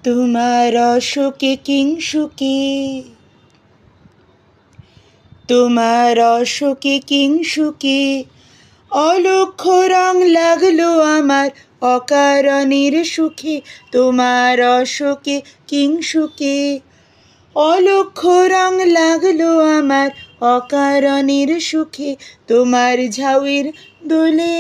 তোমার অশোকে কিংসুকে, তোমার অশোকে কিংসুকে অলক্ষ্য রং লাগলো আমার অকারণের সুখে। তোমার অশোকে কিংসুকে অলক্ষ্য রং লাগলো আমার অকারণের সুখে। তোমার ঝাউয়ের দোলে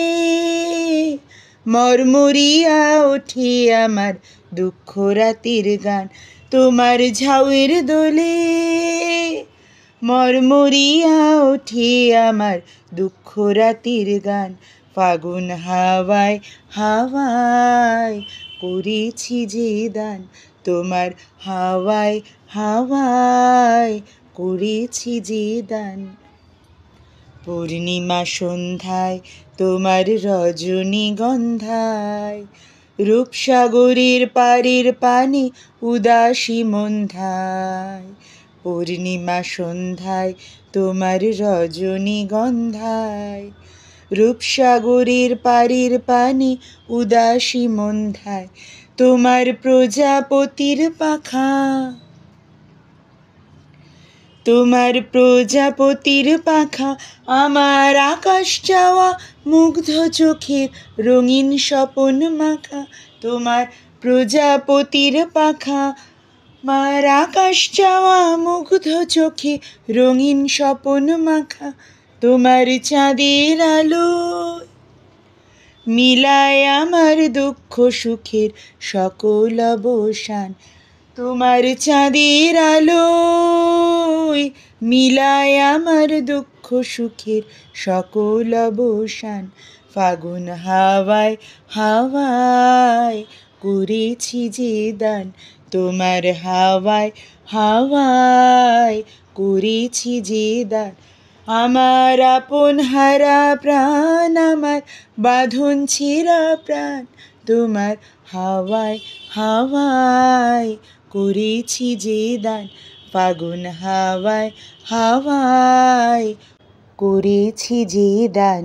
মরমরিয়া ওঠে আমার দুঃখ রাতের গান। তোমার ঝাউয়ের দোলে মরমরিয়া ওঠে আমার দুঃখ রাতের গান। ফাগুন হাওয়ায় হাওয়ায় করেছি যে দান, তোমার হাওয়ায় হাওয়ায় করেছি যে দান। পূর্ণিমা সন্ধ্যায় তোমার রজনীগন্ধায় রূপসাগরের পাড়ের পানে উদাসী মন্ধায়। পূর্ণিমা সন্ধ্যায় তোমার রজনীগন্ধায় রূপসাগরের পাড়ের পানে উদাসী মন্ধায়। তোমার প্রজাপতির পাখা, তোমার প্রজাপতির পাখা আমার আকাশ চাওয়া মুগ্ধ চোখের রঙিন স্বপন মাখা। তোমার প্রজাপতির পাখা আমার আকাশ চাওয়া মুগ্ধ চোখে রঙিন স্বপন মাখা। তোমার চাঁদের আলো মিলায় আমার দুঃখ সুখের সকল অবসান। তোমার চাঁদের আলোয় মিলায় আমার দুঃখ সুখের সকল অবসান। ফাগুন হাওয়ায় হাওয়ায় করেছি যে দান, তোমার হাওয়ায় হাওয়ায় করেছি যে দান। আমার আপন হারা প্রাণ, আমার বাঁধন ছেঁড়া প্রাণ, তোমার হাওয়ায় হাওয়ায় করেছি যে দান। ফাগুন হাওয়ায় হাওয়ায় করেছি যে দান।